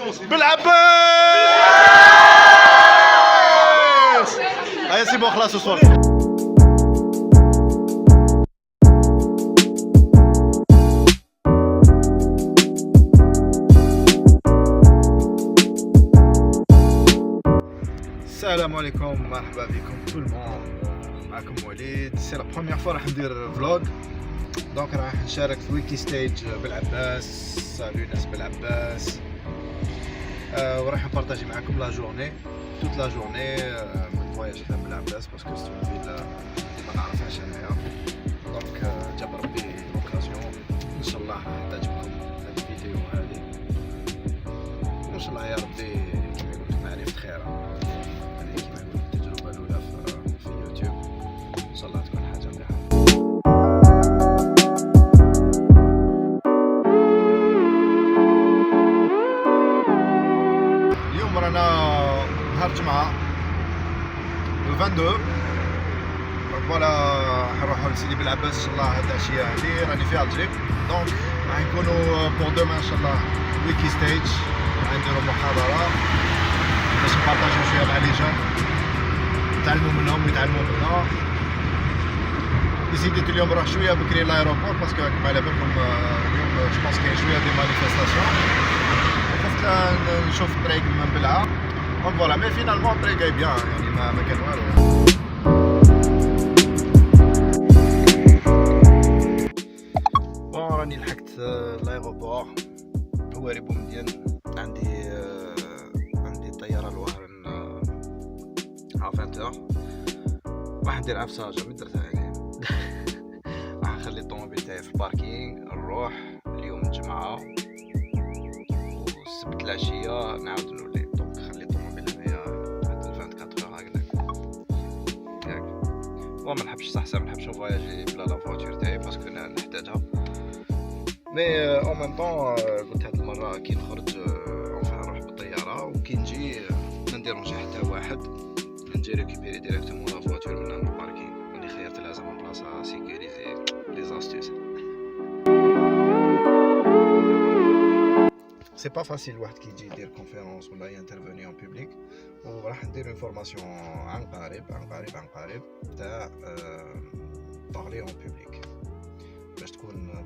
بالعباس. هيا سي بون خلاص وصل. السلام عليكم، مرحبا بكم كل الموند. معكم وليد. سي لا بروميير فوا راح ندير فلوغ، دونك راح نشارك في ويكي ستيج بالعباس. سالو ناس بالعباس. وراح نبارطاجي معكم لا جورني، توت لا جورني من فواياج حدا بالعباس، باسكو سي اون فيل اللي ما نعرفهاش انايا. دونك جاب ربي لوكازيون، ان شاء الله راح تعجبكم هاد الفيديو هادي، وان شاء الله يا ربي كيما يقولك معرفة خير. هذه كيما يقولك التجربة الأولى في يوتيوب، ان شاء الله تكون حاجة مليحة. اليوم رانا نهار الجمعة 22، فوالا حنروحو لسيدي بالعباس ان شاء الله هاد العشية هادي راني في الجي. دونك راح نكونو بور دومان ان شاء الله ويكي ستيج، راح نديرو محاضرة باش نبارطاجيو شوية مع لي جون، نتعلمو منهم ويتعلمو منا. ديسيديت اليوم نروح شوية بكري لايروبور، باسكو راكم على بالكم اليوم جو بونس كاين شوية دي مانيفيستاسيون، خفت نشوف الطريق منبلعة. دونك فوالا مي فينالمون الطريق جاي بيان، يعني ما كان والو. بون راني لحقت لايروبور، هو ريبو مديان. عندي الطيارة الوهران ع 20h، راح ندير عفساجة من درتها يعني. راح نخلي الطوموبيل تاعي في الباركينغ، نروح اليوم الجمعة والسبت العشية نعاود نولي. دونك نخلي الطوموبيل هنايا حتى 24 هكذاك ياك. هو منحبش صح ما نحبش نفواياجي بلا لا فواتور تاعي، باسكو نحتاجها. مي او ميم طون قلت هاد المرة كي نخرج نروح بالطيارة، وكي نجي ما نديرونجي حتى واحد، نجي ريكوبيري ديريكتومون لا فواتور من الباركينغ. راني خيرت لها زعما بلاصة سيكوريزي لي زاستوس. سي با فاسيل واحد كي يجي يدير كونفيرونس ولا ينترفوني اون بوبليك، وراح ندير اون فورماسيون عن قريب تاع بارلي اون بوبليك،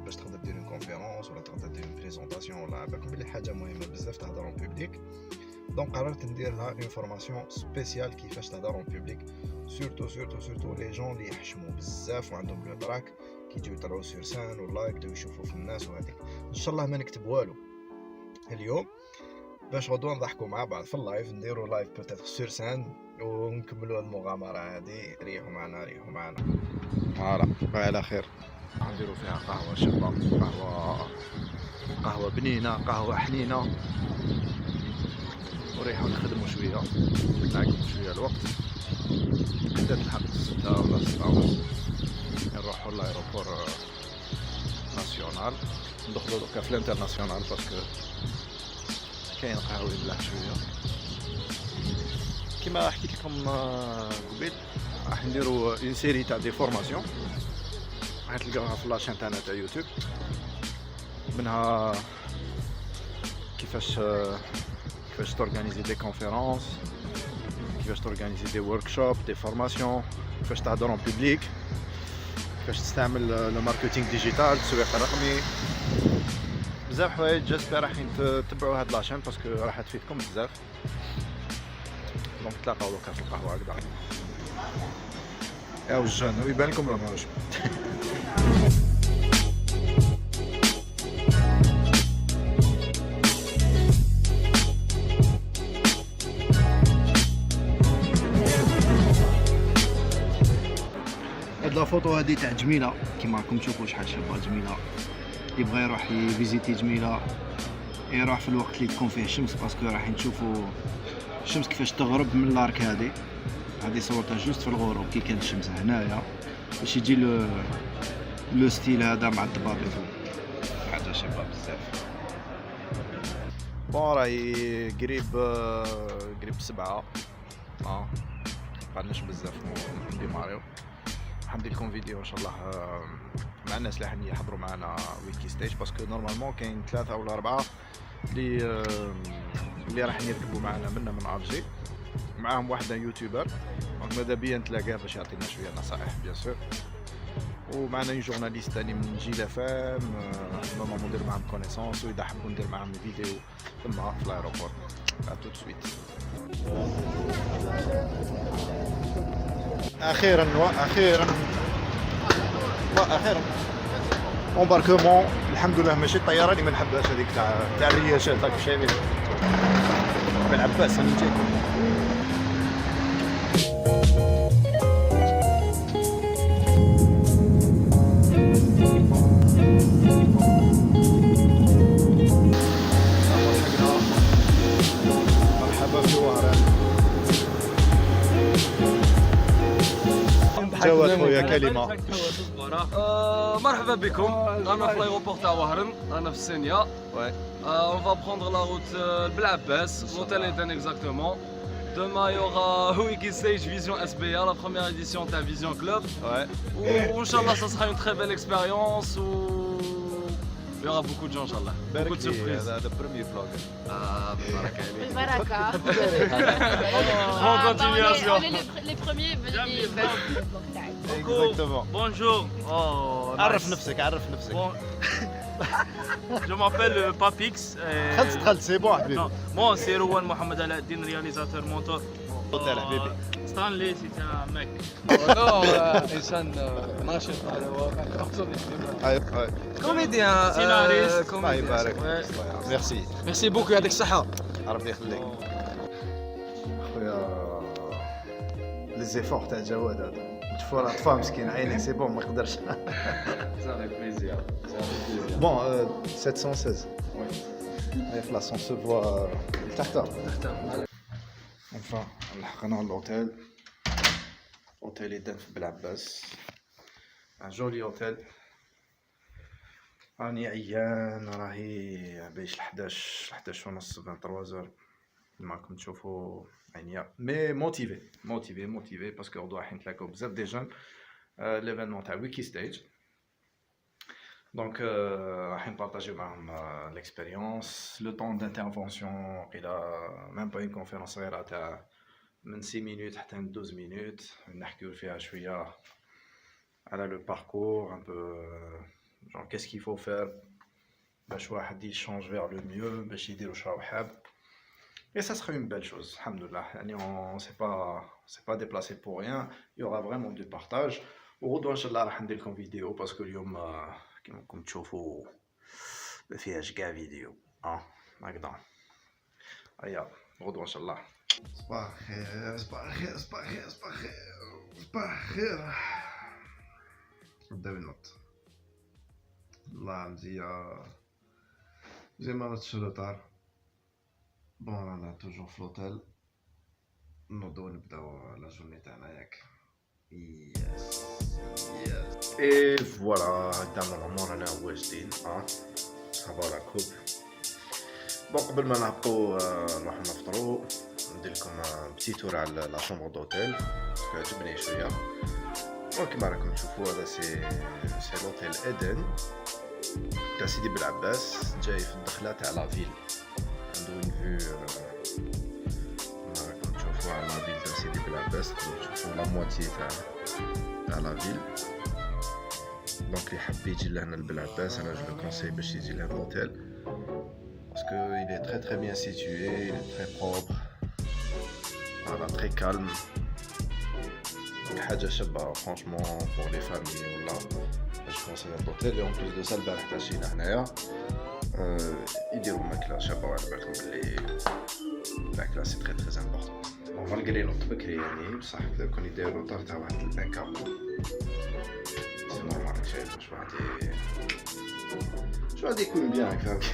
باش تقدر دير اون كونفيرونس ولا تقدر دير اون بريزونطاسيون ولا بالكم بلي حاجه مهمه بزاف تهضر اون بوبليك. دونك قررت ندير لها اون فورماسيون سبيسيال كيفاش تهضر اون بوبليك، سورتو لي جون اللي يحشموا بزاف وعندهم لو تراك كي يجيو يطلعوا سور سان ولا يبداو يشوفوا في الناس وهذيك. ان شاء الله ما نكتب والو اليوم، باش غدوه نضحكوا مع بعض في اللايف، نديروا لايف بوتيتر سور سان ونكملوا المغامره هذه. ريحوا معنا فوالا على خير. نديروا فيها قهوه شابه، قهوه بنينه، قهوه حنينه، وريحوا نخدموا شويه، نعقبوا شويه الوقت حتى تلحق 6 ولا 6:30 نروحوا لايروبور ناسيونال. ندخلوا دوكا في الانترناسيونال باسكو كاين قهوي ملاح شويه. كيما حكيت لكم قبيل، راح نديروا اون سيري تاع دي فورماسيون، راح تلقاوها في لاشين تاعنا تاع يوتيوب، منها كيفاش تورغانيزي دي كونفيرونس، كيفاش تورغانيزي دي وركشوب، دي فورماسيون، كيفاش تهضر اون بوبليك، كيفاش تستعمل لو ماركتينغ ديجيتال، التسويق الرقمي، بزاف حوايج. جيسبر راح تتبعوا هاد لاشين باسكو راح تفيدكم بزاف. دونك تلاقاو دوكا في القهوه هكذا. يا وجان ويبان لكم ولا ماهوش. هاد لا فوتو هادي تاع جميله، كيما راكم تشوفوا شحال شابه جميله. اللي بغى يروح يفيزيتي جميله يروح في الوقت اللي تكون فيه الشمس، باسكو راح نشوفوا الشمس كيفاش تغرب من لارك. هذه صورتها جوست في الغروب كي كانت الشمس هنايا، باش يجي لو ستيل هذا مع الضبابط، حاجه شابه بزاف. بون راهي قريب 7، مبقالناش بزاف نديماريو. حندير لكم فيديو ان شاء الله مع الناس اللي حني يحضروا معنا ويكي ستيج، باسكو نورمالمون كاين 3 ولا 4 اللي اللي راح يركبوا معنا من الجي، معاهم واحد يوتيوبر دونك ماذا بيا نتلاقاه باش يعطينا شويه نصائح بيان سور، ومعنا اون جورناليست ثاني من جيل فام نورمالمون ندير معاهم كونيسونس، واذا حبوا ندير معاهم فيديو تما في الايروبور. ا تو سويت. اخيرا امباركمون الحمد لله، ماشي الطياره اللي ما نحبهاش هذيك تاع الرياشات هاك شايفين بن عباس انا جاي. مرحبا في وهران. جواد خويا كلمه. مرحبا بكم. انا في الايروبور تاع وهران، انا في السينيا. On va prendre la route Belabès, l'hôtel Eden exactement. Demain il y aura Wiki Stage Vision SBA, la première édition de la Vision Club. Où Inch'Allah ça sera une très belle expérience où il y aura beaucoup de gens Inch'Allah. Beaucoup de surprises. هذا بريمير فلوغ. Baraka. En continuation. On est les premiers venus. Exactement. Bonjour. عرف نفسك. Bon. Je m'appelle Papix. دخلت سي بون حبيبي. Non, moi c'est Rowan Mohamed Aladdin, réalisateur monteur. هوتيل حبيبي. Stanley, c'est un mec. Non, انسان ناشط على اي كوميديان Scénariste. الله يبارك. ميرسي. ميرسي بوكو يعطيك الصحة. ربي يخليك. خويا لي زيفور تاع جواد هذا. تشوفوا راه طفى مسكين عينيه سي بون ما قدرش. Bon, 716. Oui. Avec la on se voit tard. Enfin, لحقنا l'hôtel. Hôtel Eden في بلعباس. Un joli hôtel. راني عيان راهي باش 11 ونص 23 معكم تشوفوا عينيا مي موتيفي باسكو غدوه راح نتلاقاو بزاف دي جون ليفينمون تاع ويكي ستيج دونك راح نبارطاجيو معاهم ليكسبيريونس لو طون دانترفونسيون الى ميم با اون كونفيرونس صغيره تاع من 6 مينوت حتى 12 مينوت نحكيو فيها شويه على لو باركور ان بو genre qu'est-ce qu'il faut faire باش واحد يشانج vers le mieux باش يدير واش راهو حاب. Et ça sera une belle chose, alhamdoulilah. On s'est pas déplacé pour rien. Il y aura vraiment du partage. وغدوة إن شاء الله راح ندير لكم فيديو باسكو اليوم كيما راكم تشوفوا ما فيهاش كاع فيديو هكذا. هيا غدوة إن شاء الله. صباح الخير. بداو ينط. الله مزيان. زي ما نطش لوطار. بون رانا توجور في لوطيل نوضو نبداو لا جورني تاعنا ياك. يس اي فوالا هكدا نورمالمون رانا واجدين صافا لا كوب. بون قبل ما نهبطو نروحو نفطرو ندير لكم بتي تور على لا شومبر دوتيل باسكو عجبني شويه. دونك كيما راكم تشوفو هذا سي لوتيل ايدن تاع سيدي بلعباس جاي في الدخله تاع لا فيل. عنده اون فيو راكم تشوفوا على لا فيل تاع سيدي بلعباس تشوفوا لا موتي تاع لا فيل. دونك اللي حاب يجي لهنا لبلعباس انا جو لو كونساي باش يجي لهنا لوتيل باسكو il est très bien situé, il est très propre, voilà très calme. Donc حاجه شابه فرانشمون pour les familles ولا باش كونساي هاد لوتيل. اون بليس دو سا البارح تاع جينا هنايا يديروا ماكله شابه وعلى بالكم بلي الماكله سي تري امبورطون. بون مالغري نوض بكري يعني بصح كون يديروا طار تاع واحد البانكا سي نورمال شايف شو غادي يكون بيان هكاك.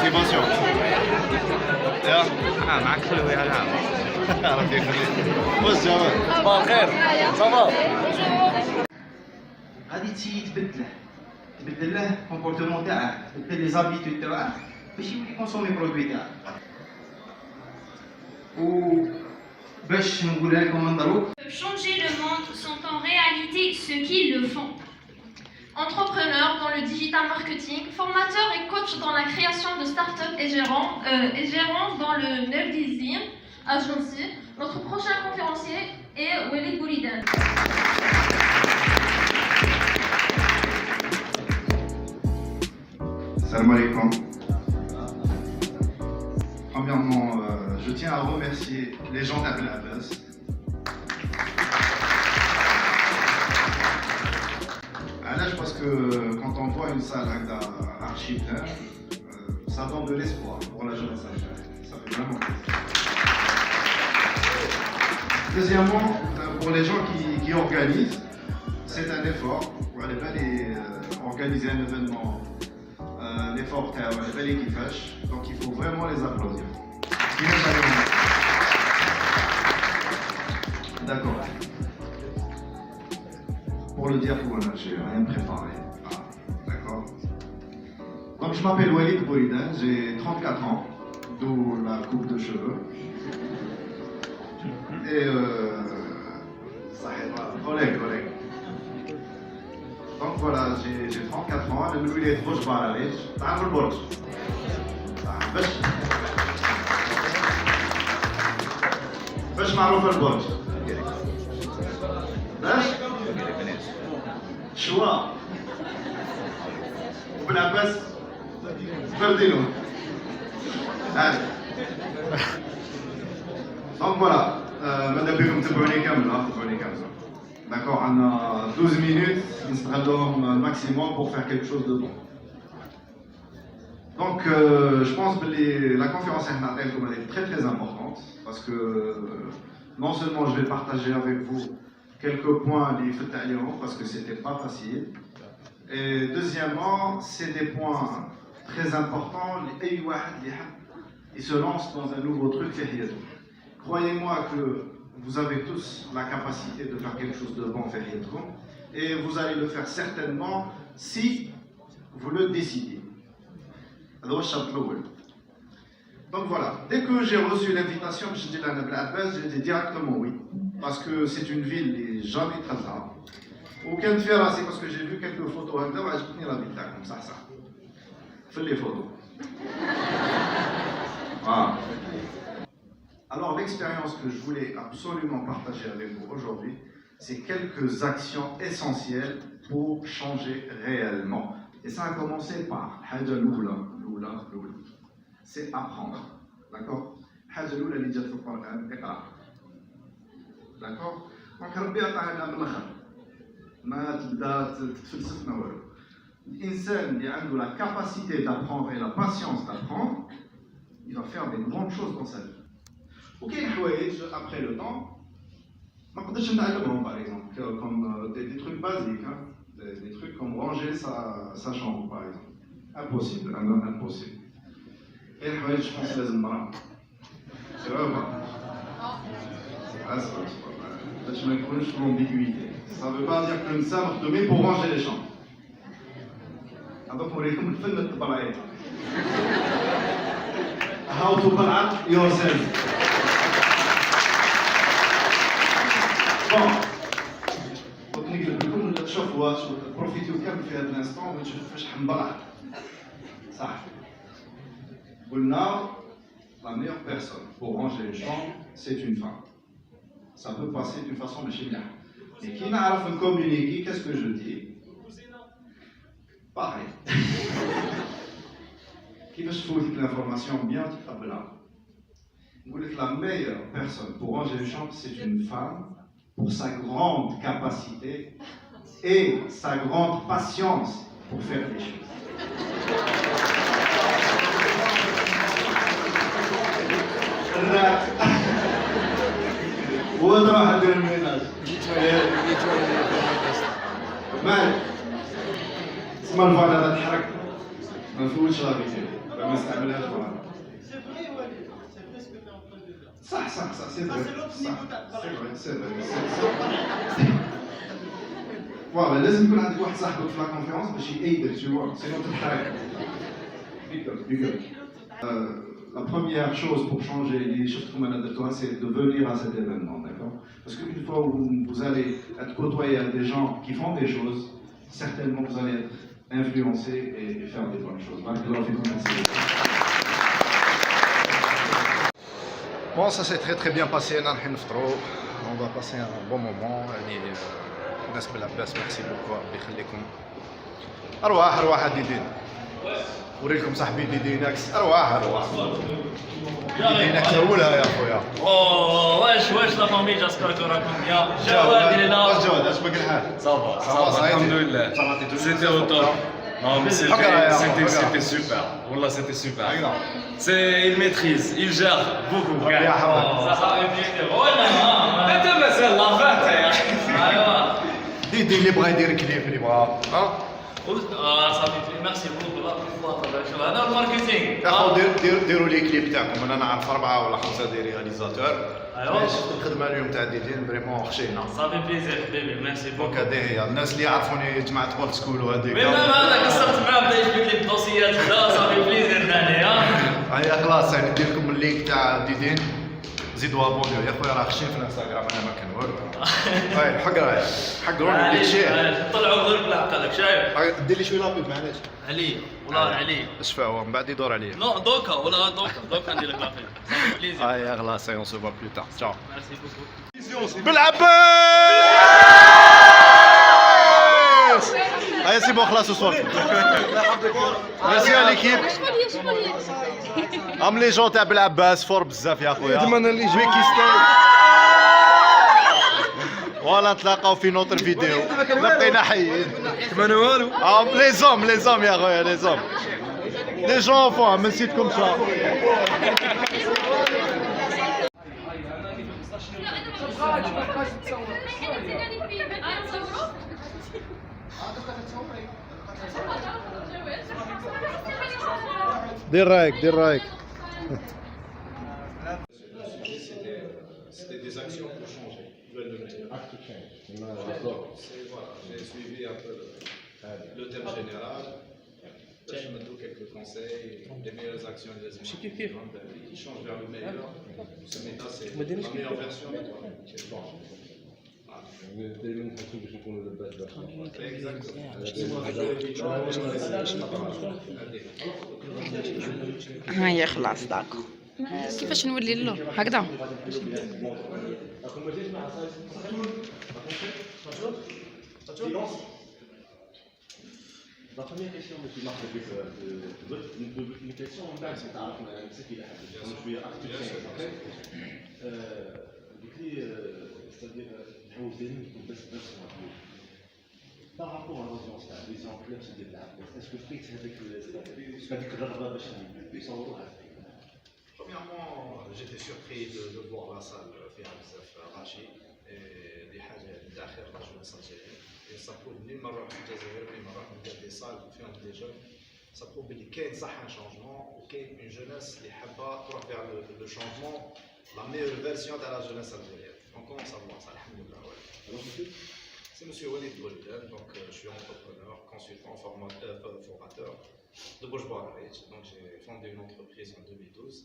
موتيفاسيون يا معك خلوي على العام ربي يخليك واش جمال صباح الخير صافا غادي تبدل له الكومبورتمون تاعه تبدل لي زابيتود تاعه باش يولي كونسومي برودوي تاعه وباش نقول لكم من دروك Changer le monde sont en réalité ceux qui le font. Entrepreneur dans le digital marketing, formateur et coach dans la création de start-up et gérant dans le Nerdizim Agency. Notre prochain conférencier est Walid Boulidan. Salam alaikum. Premièrement, je tiens à remercier les gens d'Abel Abbas. Parce que quand on voit une salle archi pleine, ça donne de l'espoir pour la jeunesse algérienne. Ça fait vraiment plaisir. Deuxièmement, pour les gens qui organisent, c'est un effort. Pour aller organiser un événement, l'effort qui fâche. Donc il faut vraiment les applaudir. D'accord. Pour le dire, j'ai rien préparé. Ah, d'accord. Donc je m'appelle Walid Boulidan, j'ai 34 ans, d'où la coupe de cheveux. Et ça aide, collègue. Donc voilà, j'ai 34 ans, le nouveau est trop je vais aller, تعرف البرج. باش معروف البرج. باش شوا وبالعباس بردينو هذا دونك فوالا ماذا بكم تبعوني كامل d'accord on a 12 minutes نستغلهم maximum pour faire quelque chose de bon donc je pense que la conférence est très très importante parce que non seulement je vais partager avec vous quelques points parce que c'était pas facile. Et deuxièmement, c'est des points très importants. Ils se lancent dans un nouveau truc. Croyez-moi que vous avez tous la capacité de faire quelque chose de bon et vous allez le faire certainement si vous le décidez. Donc voilà, dès que j'ai reçu l'invitation, je dis à Abel Abbas, j'ai dit directement oui. Parce que c'est une ville et jamais très rare. Aucun de faire c'est parce que j'ai vu quelques photos là, je tenir la ville là comme ça. Fais les photos. Voilà. Alors l'expérience que je voulais absolument partager avec vous aujourd'hui, c'est quelques actions essentielles pour changer réellement. Et ça a commencé par Haja Loula. C'est apprendre. D'accord? Haja Loula, elle dit d'accord donc ربي عطانا من الاخر ما تبدا تفلسفنا والو الانسان اللي عنده la capacité d'apprendre et la patience d'apprendre il va faire des grandes choses dans sa vie وكاين حوايج après le temps ما نقدرش نتعلمهم par exemple comme des trucs basiques des trucs comme ranger sa chambre par exemple impossible impossible كاين حوايج je pense لازم نرا c'est vrai باش ما يكونش في l'ambiguïté. Ça veut pas dire que الانسان مخدومين pour ranger les chambres. هذوك نوريكم الفن الطبيعي. How to balance yourself. Bon. donc نقلب لكم شوفوا بروفيتيو كامل في هذا الانستون ونشوفوا كيفاش حنبلع. صح. قلنا la meilleure personne pour ranger une chambre, c'est une femme. Ça peut passer d'une façon de chez bien. Et qui n'a pas communiquer, qu'est-ce que je dis? Pareil. Qui veut se foutre l'information bien, tu tapes là. Vous dites la meilleure personne pour ranger une chambre, c'est une femme pour sa grande capacité et sa grande patience pour faire les choses. وين راح ندير الميناج؟ مالك؟ اسمع الفاضي هذا تحرك ما نفوتش لا فيتي ما نستعملهاش معانا. صح سي فوالا لازم يكون عندك واحد صاحبك في لا كونفيرونس باش يأيدك tu vois سينو تضحك. La première chose pour changer les choses comme on a dit, c'est de venir à cet événement, d'accord? Parce qu'une fois où vous allez être côtoyé avec des gens qui font des choses, certainement vous allez être influencé et faire des bonnes choses. Bon, ça s'est très bien passé. On va passer un bon moment. الناس بالعباس ميرسي بوكو ربي يخليكم. أرواح ديدين. وريلكم صاحبي ديديناكس. أرواح. ديديناكس أولها يا خويا. واش لا فامي جاسبر راكم بيان. جواد اللي لا. جواد اش باقي الحال؟ صافا الحمد لله. C'était au top. Non mais c'était super. Wallah c'était super. Il maîtrise, il gère beaucoup. انت مازال لا فات يا اخي. ديدي اللي بغى يدير كليب اللي بغى. صافي ميرسي بوكو. هذا الماركتينغ. يا خو ديروا لي كليب تاعكم. انا نعرف 4 ولا 5 دي رياليزاتور. شفت الخدمه اليوم تاع ديدين فريمون خشينا. صافي بليزير حبيبي ميرسي بوكو. دونك هذه هي الناس اللي يعرفوني جماعه بولت سكول وهذيك. ميم هذا قصرت معاه بدا يجبد لي الدوسيات كذا. صافي بليزير ثاني هيا خلاص يعني ندير لكم اللينك تاع ديدين. زيدوا ابونيو يا خويا راه خشين في الانستغرام انا ما كنورو. هاي حقروني ديك الشيء. طلعوا غير بالعقل شايف. دير لي شويه لابيب معليش. علي والله علي. اش فيها هو من بعد يدور عليا. نو دوكا ولا دوكا ندير لك لابيب. صافي بليزير. هيا خلاص اون سو فوا بلو تار. تشاو. ميرسي بوكو. بالعباس. هيا سي بون خلاص وصلت. ميرسي على ليكيب. ام لي جون تاع بالعباس فور بزاف يا خويا. نتمنى اللي يجي كيستاهل. ولا نتلاقاو في نوتر فيديو. بقينا حيين. ما انا والو. لي زوم يا خويا لي زوم. لي جون فون ما نسيتكم شا. دير رايك. C'était des actions pour changer. J'ai suivi un peu le thème général. Je me donne quelques conseils, les meilleures actions et les qui changent vers le meilleur. Ce méta, c'est la meilleure version de toi. هيا خلاص داكو. كيفاش نولي له هكذا؟ La première question de Marc une question en bas, c'est qu'il a je suis c'est-à-dire par rapport à l'audience, les clubs se déplacent. Est-ce que Fritz avec Premièrement, j'étais surpris de voir la salle faire Rachid et des حاجات داخل la jeunesse algérienne. Et ça prouve ni Maroc ni Jazair ni Maroc ni des salles qui font des jeunes. Ça prouve qu'il y a un changement ou qu'il y a une jeunesse qui va vers le changement, la meilleure version de la jeunesse algérienne. On commence à voir ça, alhamdoulilah. C'est M. Walid Bouldel, donc je suis entrepreneur, consultant, formateur de Bouche Barrage. Donc j'ai fondé une entreprise en 2012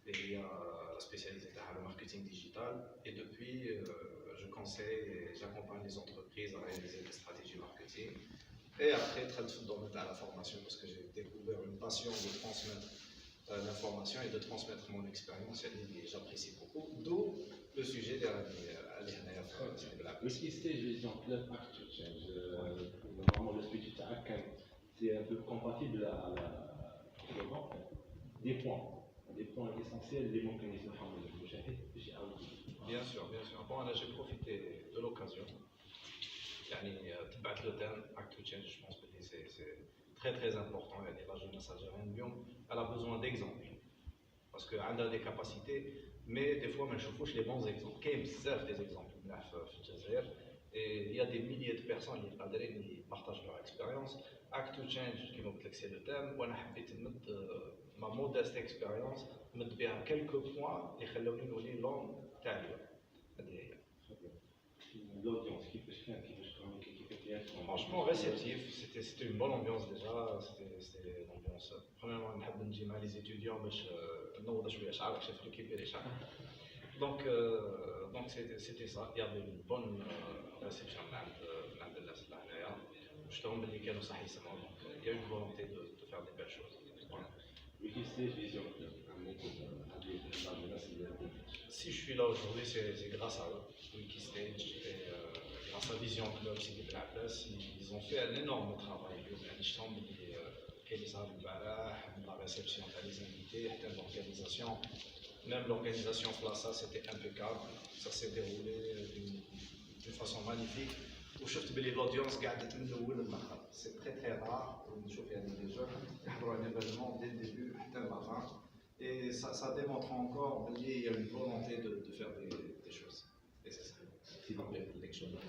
et il y a la spécialité dans le marketing digital. Et depuis, je conseille et j'accompagne les entreprises à réaliser des stratégies marketing. Et après, très dans la formation parce que j'ai découvert une passion de transmettre l'information et de transmettre mon expérience et j'apprécie beaucoup. D'où le sujet de Est-ce que c'était en club Actu Change normalement le speech c'est un peu compatible à des points essentiels, les mots que nous avons Bien sûr. Bon, là j'ai profité de l'occasion. Le thème Actu Change, je pense que c'est très très important. La jeunesse algérienne, elle a besoin d'exemples. Parce qu'elle a des capacités, mais des fois, je ne les bons exemples. Il y a des exemples في الجزائر Et il y a des milliers de personnes qui partagent leur expérience. Act to Change, qui vont c'est le thème. Moi, j'ai ma modeste expérience, mettre bien quelques points et خلوني l'homme تاعي. L'audience, كيفاش كيفاش Franchement réceptif, c'était une bonne ambiance déjà, c'était une ambiance. Premièrement, نحب نجي مع les étudiants باش نوض شويه شعرك شاف récupérer شعرك. Donc c'était ça, il y avait une bonne réception de الناس اللي هنايا. شفتهم باللي كانوا صح يسمعوا. Donc il y a une volonté de faire des belles choses. Wikistage Vision Club. Si je suis là aujourd'hui, c'est grâce à eux, Wikistage, et grâce à Vision Club, Sidi Ben Abbas, ils ont fait un énorme travail. La réception des invités, l'organisation, même l'organisation Flassa, c'était impeccable. Ça s'est déroulé d'une façon magnifique. وشفت بلي l'audience قاعدة من الأول للآخر. C'est très très rare نشوف يعني des jeunes يحضروا un événement dès le début حتى la fin. Et ça démontre encore qu'il y a une volonté de faire des choses. Et c'est ça. S'il vous plaît, l'élection de la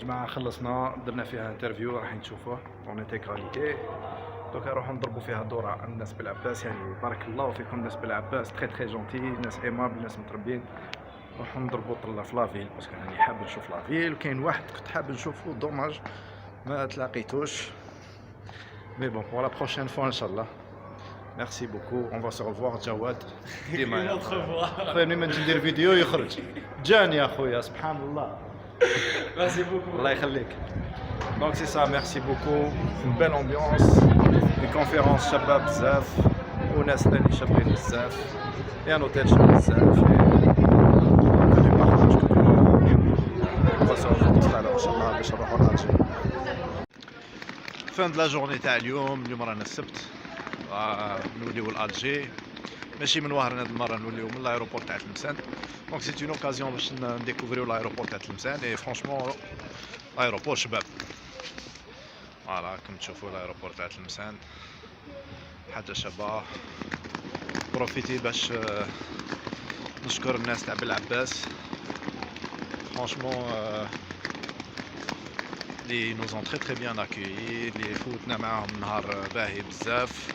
جماعة خلصنا درنا فيها انترفيو راح نشوفوه اون انتيغراليتي. دوكا نروحو نضربو فيها دورة الناس بالعباس. يعني بارك الله فيكم الناس بالعباس، تري تري جونتي، ناس ايمابل، ناس متربين. نروحو نضربو طلة في لافيل باسكو راني حاب نشوف لافيل، وكاين واحد كنت حاب نشوفو دوماج ما تلاقيتوش. مي بون بور لا بروشين فوا ان شاء الله. ميرسي بوكو، اون فا سو ريفوار. جواد ديما خويا ملي نجي ندير فيديو يخرج جاني يا خويا سبحان الله. Merci beaucoup. الله يخليك. Donc c'est ça, merci beaucoup. Une belle ambiance, des conférences شباب بزاف وناس ثاني شابين بزاف. Et un hôtel شباب بزاف. Que du partage, que du moment. On va se retrouver tout à l'heure إن شاء الله باش نروحو لألجي. Fin de la journée تاع اليوم رانا السبت. نوليو لألجي. ماشي من وهران هاد المره نوليو من لايروبور تاع تلمسان. دونك سيت اون اوكازيون باش نديكوفريو لايروبور تاع تلمسان. اي فرونشمون لايروبور شباب. فوالا راكم تشوفوا لايروبور تاع تلمسان حاجه شابه. بروفيتي باش نشكر الناس تاع بالعباس فرونشمون لي نوزون تري تري بيان اكيي. لي فوتنا معاهم نهار باهي بزاف.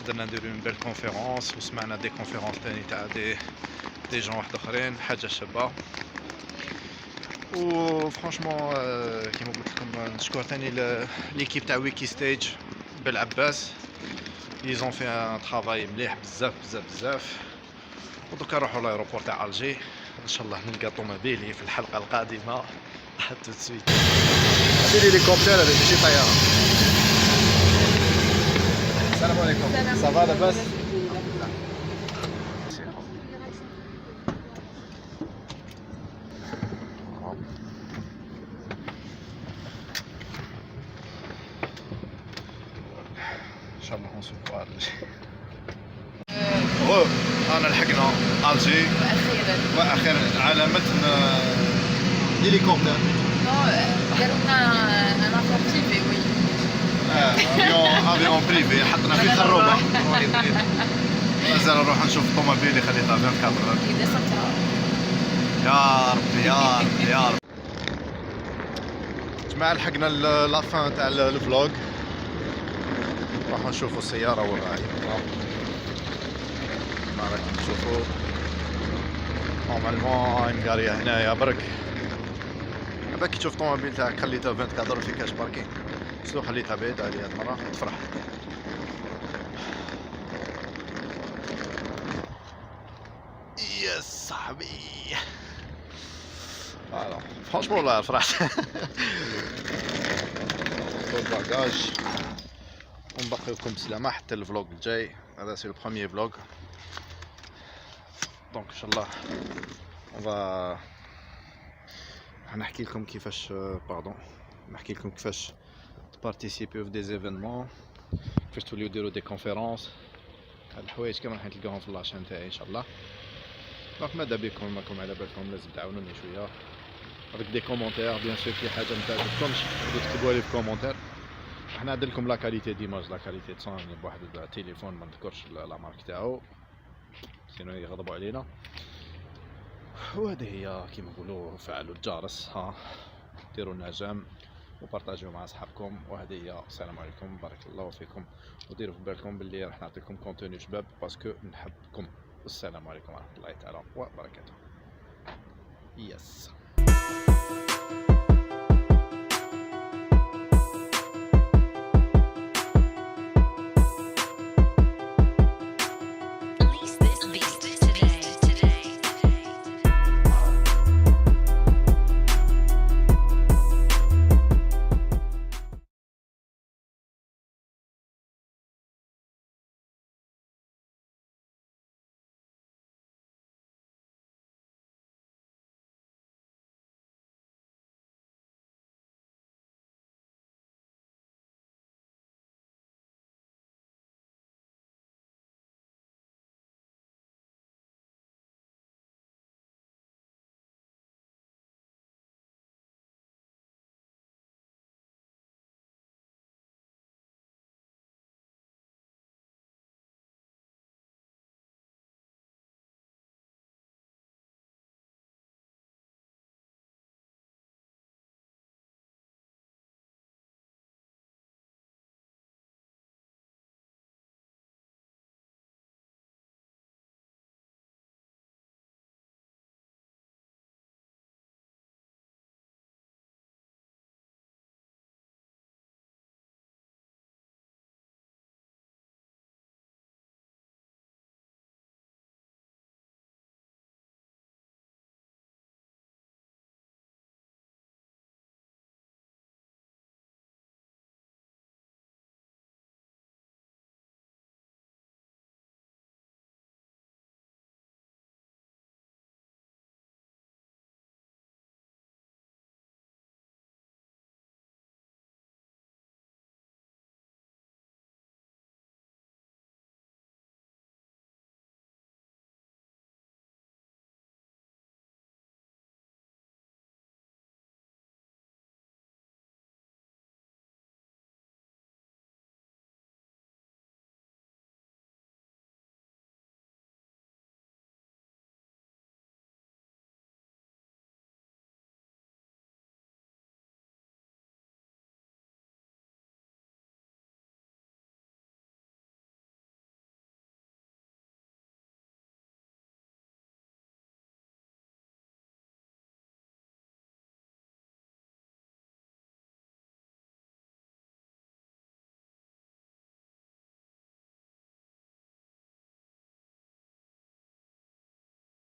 درنا نديرو اون بيل كونفيرونس وسمعنا دي كونفيرونس تاني تاع دي جون واحد اخرين حاجه شابه. و فرانشمون كيما قلت لكم نشكر ثاني ليكيب تاع ويكي ستيج بالعباس. ils ont fait un travail مليح بزاف بزاف بزاف. ودوكا نروحو لايروبور تاع الجي ان شاء الله نلقى طوموبيلي في الحلقه القادمه. حتى تسويت هادي الهليكوبتر هذا ماشي طياره. السلام عليكم. صافا لاباس؟ ان شاء الله نوصلوا لألجي. انا لحقنا الجي واخيرا على متن هليكوبتر. داروا لنا نافور بريفي. وي افيون بريفي حطنا فيه خروبه. مازال نروح نشوف الطوموبيل اللي خليتها 24 اذا صرتها يا ربي يا ربي يا ربي. جماعه لحقنا لافان تاع الفلوغ. راح نشوفوا السياره والراعي. ما راكم تشوفوا نورمالمون مقاريه هنايا برك. دابا كي تشوف طوموبيل تاعك خليتها 24 في كاش باركين. شنو خليتها بعيد عليا هاد المره تفرح. يا صاحبي فوالا فرانشمون والله فرحت. الباكاج ونبقي لكم بسلامه حتى الفلوق الجاي. هذا سي لو بروميير فلوق. دونك ان شاء الله اون فا نحكي لكم كيفاش نحكي لكم كيفاش تبارتيسيبيو في دي زيفينمون، كيفاش توليو ديروا دي كونفيرونس. هاد الحوايج كامل راح تلقاهم في لاشين تاعي ان شاء الله. دونك ماذا بكم راكم على بالكم لازم تعاونوني شويه avec des commentaires bien sûr في حاجه ما تعجبكمش تقدروا تكتبوها لي في كومونتير. حنا عندنا لكم لا كاليتي ديماج لا كاليتي تصاوب بواحد التليفون ما نذكرش لا مارك تاعو سينو يغضبوا علينا. وهذه هي كيما نقولوا فعلوا الجرس ها ديروا النجم وبارطاجيو مع اصحابكم. وهذه هي السلام عليكم بارك الله فيكم وديروا في بالكم باللي راح نعطيكم كونتوني شباب باسكو نحبكم. السلام عليكم ورحمه الله تعالى وبركاته. يس